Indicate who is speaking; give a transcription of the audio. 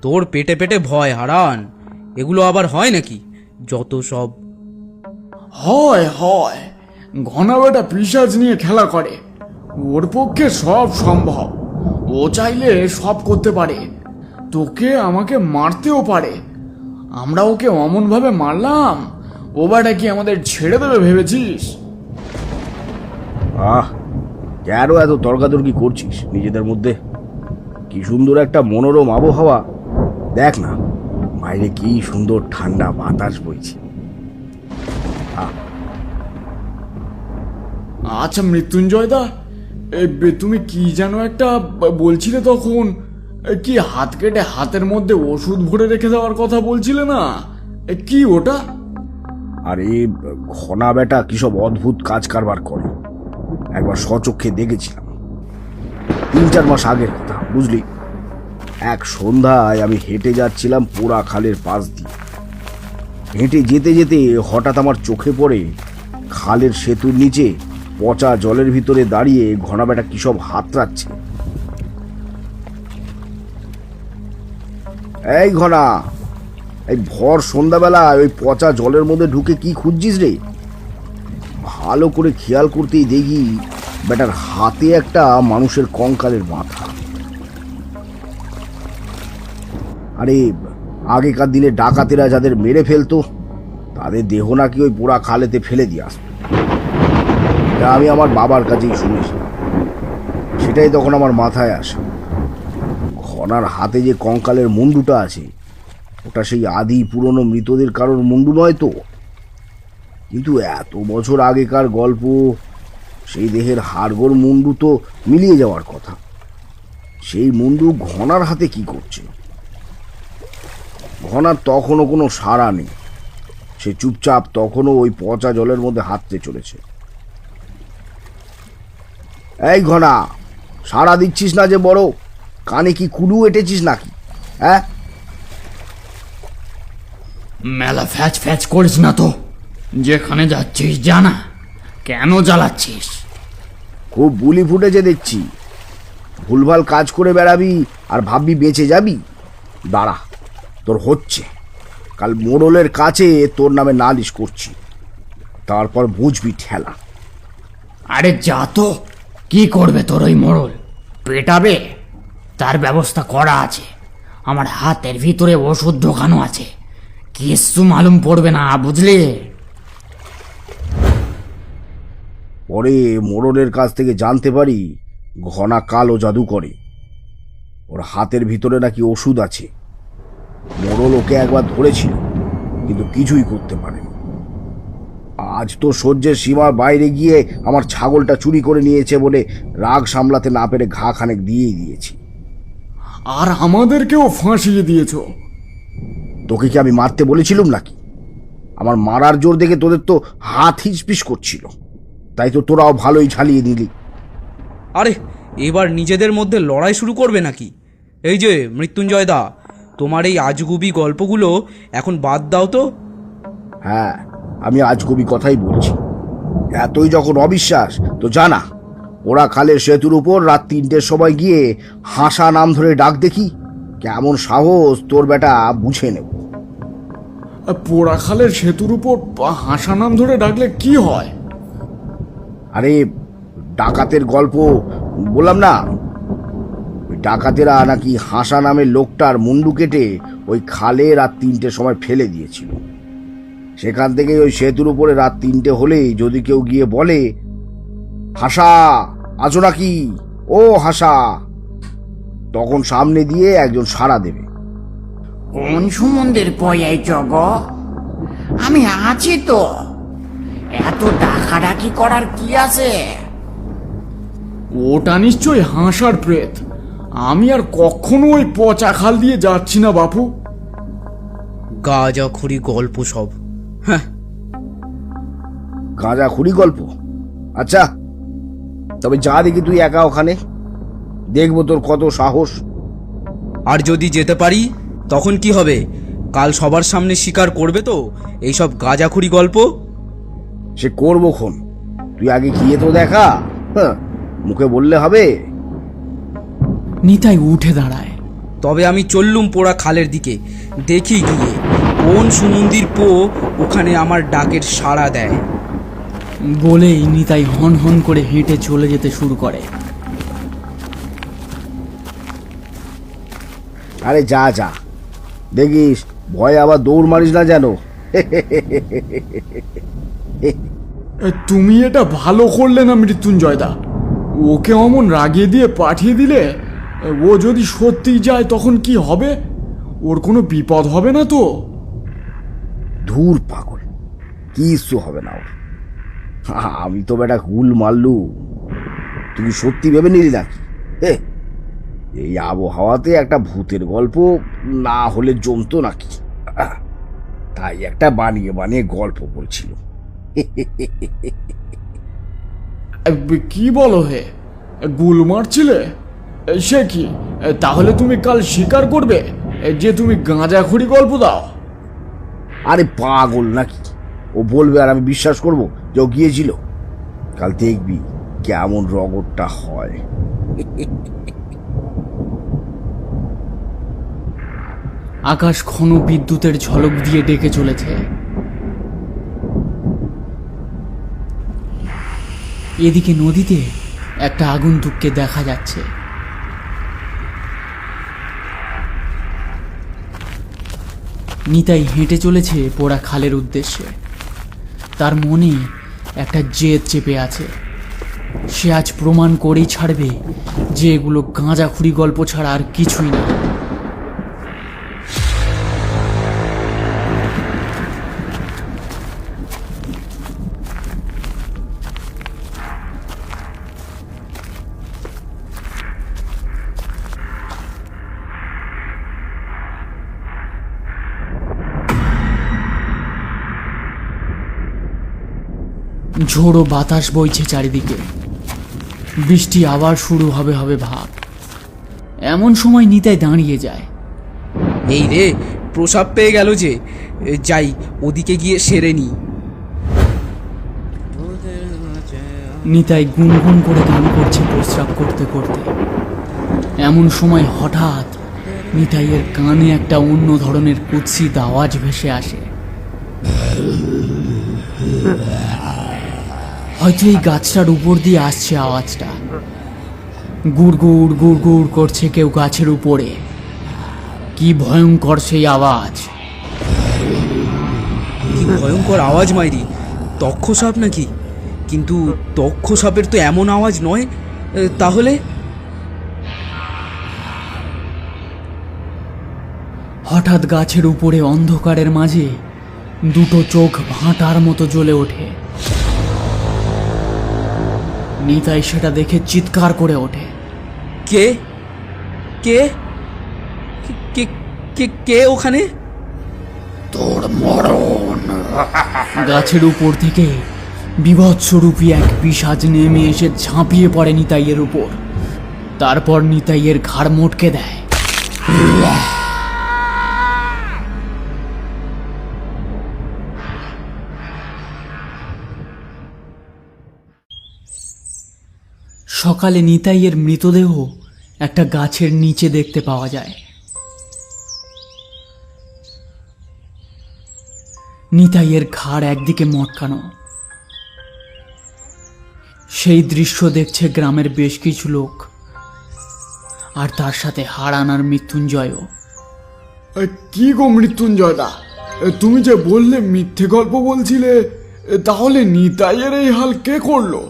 Speaker 1: তোর পেটে পেটে ভয় হারান, এগুলো আবার হয় নাকি? যত সব।
Speaker 2: হয় হয়, ঘনা বেটা পিশাচ নিয়ে খেলা করে, ওর পক্ষে সব সম্ভব। ও চাইলে সব করতে পারে, তোকে আমাকে মারতেও পারে। আমরা ওকে অমন ভাবে মারলাম, ও বেটা কি আমাদের ছেড়ে দেবে ভেবেছিস?
Speaker 3: আহ, কেন এত তর্কাতর্কি করছিস নিজেদের মধ্যে? কি সুন্দর একটা মনোরম আবহাওয়া, দেখ না বাইরে কি সুন্দর ঠান্ডা বাতাস বইছে।
Speaker 2: আচ্ছা মৃত্যুঞ্জয় দা, তুমি কি যেন একটা বলছিলে তখন? কি হাত কেটে হাতের মধ্যে ওষুধ ভরে রেখে দেওয়ার কথা বলছিলে না? কি ওটা?
Speaker 3: আরে ঘনা বেটা কি সব অদ্ভুত কাজ কারবার করে, একবার স্বচক্ষে দেখেছিলাম। 3-4 মাস আগের কথা, বুঝলি। এক সন্ধ্যায় আমি হেঁটে যাচ্ছিলাম পোড়া খালের পাশ দিয়ে। হেঁটে যেতে যেতে হঠাৎ আমার চোখে পড়ে খালের সেতুর নিচে পচা জলের ভিতরে দাঁড়িয়ে ঘনা বেটা কি সব হাতড়াচ্ছে। এই ঘনা, এই ভর সন্ধ্যাবেলা ওই পচা জলের মধ্যে ঢুকে কি খুঁজছিস রে? ভালো করে খেয়াল করতেই দেখি বেটার হাতে একটা মানুষের কঙ্কালের মাথা। আরে আগেকার দিনে ডাকাতেরা যাদের মেরে ফেলতো তাদের দেহ নাকি ওই পোড়া খালেতে ফেলে দিয়ে আসতো। এটা আমি আমার বাবার কাছেই শুনেছি। সেটাই তখন আমার মাথায় আসে। ঘনার হাতে যে কঙ্কালের মুন্ডুটা আছে, ওটা সেই আদি পুরনো মৃতদের কারোর মুন্ডু নয় তো। কিন্তু এত বছর আগেকার গল্প, সেই দেহের হাড়গোড় মুন্ডু তো মিলিয়ে যাওয়ার কথা। সেই মুন্ডু ঘনার হাতে কি করছে? ঘনার তখনও কোনো সাড়া নেই। সে চুপচাপ তখনও ওই পচা জলের মধ্যে হাঁটতে চলেছে। এই ঘনা, সাড়া দিচ্ছিস না যে বড়? কানে কি কুলু এঁটেছিস নাকি? হ্যাঁ,
Speaker 2: মেলা ফ্যাচ ফ্যাচ করিস না তো। যেখানে যাচ্ছিস জানা, কেন জ্বালাচ্ছিস?
Speaker 3: খুব বুলি ফুটেছে দেখছি। ভুলভাল কাজ করে বেড়াবি আর ভাববি বেঁচে যাবি? দাঁড়া, তোর হচ্ছে। কাল মোড়লের কাছে তোর নামে নালিশ করছি, তারপর বুঝবি ঠেলা।
Speaker 2: আরে যা তো, কি করবে তোর ওই মোড়ল? পেটাবে? তার ব্যবস্থা করা আছে। আমার হাতের ভিতরে ওষুধ ঢোকানো আছে, কিচ্ছু মালুম পড়বে না, বুঝলি?
Speaker 3: পরে মোড়লের কাছ থেকে জানতে পারি ঘনা কালো জাদু করে। ওর হাতের ভিতরে নাকি ওষুধ আছে। মোড়ল ওকে একবার ধরেছিল, কিন্তু কিছুই করতে পারেনি। আজ তো সহ্যের সীমার বাইরে গিয়ে আমার ছাগলটা চুরি করে নিয়েছে বলে রাগ সামলাতে না পেরে ঘা খানেক দিয়েই দিয়েছি।
Speaker 2: আর আমাদেরকেও ফাঁসিয়ে দিয়েছ।
Speaker 3: তোকে কি আমি মারতে বলেছিলাম নাকি? আমার মারার জোর দেখে তোদের তো হাত হিচপিস করছিল, তাই তো তোরাও ভালোই ঝালিয়ে দিলি।
Speaker 1: আরে এবার নিজেদের মধ্যে লড়াই শুরু করবে নাকি? এই যে মৃত্যুঞ্জয় দা, তোমার এই আজগুবি গল্পগুলো এখন বাদ দাও তো।
Speaker 3: হ্যাঁ, আমি আজ কবি কথাই বলছি। এতই যখন অবিশ্বাস তো জানা, ওরা খালের সেতুর উপর রাত 3টের সময় গিয়ে হাসা নাম ধরে ডাক দেখি। কেমন সাহস তোর বেটা, বুঝে নেব।
Speaker 2: পোড়াখালের সেতুর উপর হাসা নাম ধরে ডাকলে কি হয়?
Speaker 3: আরে ডাকাতের গল্প বললাম না, ওই ডাকাতেরা নাকি হাসা নামের লোকটার মুন্ডু কেটে ওই খালে রাত 3টের সময় ফেলে দিয়েছিল। সেখান থেকে ওই সেতুর উপরে রাত 3টে হলেই যদি কেউ গিয়ে বলে, হাসা আছো নাকি, ও হাসা, তখন সামনে দিয়ে একজন সাড়া দেবে।
Speaker 4: কোন সুমন্দের পয়াই জগ? আমি আছি তো, এত ডাকাডাকি করার কি আছে?
Speaker 2: ওটা নিশ্চয়ই হাসার প্রেত। আমি আর কখনো ওই পচা খাল দিয়ে যাচ্ছি না বাপু।
Speaker 1: গাঁজাখুরি গল্প সব। হ্যাঁ,
Speaker 3: গাঁজাখুরি গল্প? আচ্ছা, তবে যা দেখি তুই একা ওখানে, দেখবো তোর কত সাহস।
Speaker 1: আর যদি যেতে পারি তখন কি হবে? কাল সবার সামনে স্বীকার করবে তো এইসব গাঁজাখুরি গল্প?
Speaker 3: সে করবো খন, তুই আগে গিয়ে তো দেখা। হ্যাঁ, মুখে বললে হবে?
Speaker 2: নিতাই উঠে দাঁড়ায়,
Speaker 1: তবে আমি চললুম পোড়া খালের দিকে, দেখি গিয়ে কোন সুমন্দির পো ওখানে আমার ডাকের সাড়া দেয়।
Speaker 5: বলেই নিতাই হন হন করে হেঁটে চলে যেতে শুরু করে।
Speaker 3: আরে যা যা, দেখিস ভয়ে আবার দৌড় মারিস না যেন।
Speaker 2: তুমি এটা ভালো করলে না মৃত্যুঞ্জয়দা। ওকে অমন রাগিয়ে দিয়ে পাঠিয়ে দিলে, ও যদি সত্যিই যায় তখন কি হবে? ওর কোনো বিপদ হবে না তো?
Speaker 3: ধুর পাগল, কিচ্ছু হবে না ওর। আমি তো বেটা হুল মারলু, তুই সত্যি ভেবে নিলি নাকি? এই আবহাওয়াতে একটা ভূতের গল্প না হলে জমতো নাকি? তাই একটা বানিয়ে বানিয়ে গল্প বলছিল।
Speaker 2: কি বলো হে, গুল মারছিলে? সে কি, তাহলে তুমি কাল স্বীকার করবে যে তুমি গাঁজাখড়ি গল্প দাও?
Speaker 3: আরে পাগল নাকি, ও বলবে আর আমি বিশ্বাস করব যে ও গিয়েছিল? কাল দেখবি কেমন রগরটা হয়।
Speaker 5: আকাশ ঘন বিদ্যুতের ঝলক দিয়ে ডেকে চলেছে। এদিকে নদীতে একটা আগন্তুককে দেখা যাচ্ছে। নিতাই হেঁটে চলেছে পোড়া খালের উদ্দেশ্যে। তার মনে একটা জেদ চেপে আছে। সে আজ প্রমাণ করেই ছাড়বে যে এগুলো গাঁজাখুরি গল্প ছাড়া আর কিছুই না। ঝোড়ো বাতাস বইছে চারিদিকে, বৃষ্টি আবার শুরু হবে হবে ভাব। এমন সময় নিতাই দাঁড়িয়ে যায়।
Speaker 1: এই রে, প্রসাব পেয়ে গেল যে, যাই ওদিকে গিয়ে সেরে নি।
Speaker 5: নিতাই গুনগুন করে গান করছে প্রস্রাব করতে করতে। এমন সময় হঠাৎ নিতাইয়ের কানে একটা অন্য ধরনের কুৎসিত আওয়াজ ভেসে আসে। হয়তো এই গাছটার উপর দিয়ে আসছে আওয়াজটা। গুড় গুড় গুড় গুড় করছে কেউ গাছের উপরে। কি ভয়ঙ্কর সেই আওয়াজ!
Speaker 1: কি ভয়ঙ্কর আওয়াজ মাইরি! তক্ষ সাপ নাকি? কিন্তু তক্ষ সাপের তো এমন আওয়াজ নয়। তাহলে
Speaker 5: হঠাৎ গাছের উপরে অন্ধকারের মাঝে দুটো চোখ ভাঁটার মতো জ্বলে ওঠে। নিতাই সেটা দেখে চিৎকার করে ওঠে।
Speaker 1: কে কে কে কে কে ওখানে?
Speaker 4: তোর মরণ!
Speaker 5: গাছের উপর থেকে বিভৎসরূপী এক পিশাচ নেমে এসে ঝাঁপিয়ে পড়ে নিতাইয়ের উপর। তারপর নিতাইয়ের ঘাড় মটকে দেয়। সকালে নিতাইয়ের মৃতদেহ একটা গাছের নিচে দেখতে পাওয়া যায়। নিতাইয়ের ঘাড় একদিকে মটকানো। সেই দৃশ্য দেখছে গ্রামের বেশ কিছু লোক, আর তার সাথে হারান আর মৃত্যুঞ্জয়ও।
Speaker 2: কি গো মৃত্যুঞ্জয়দা, তুমি যে বললে মিথ্যে গল্প বলছিলে, তাহলে নিতাইয়ের এই হাল কে করলো?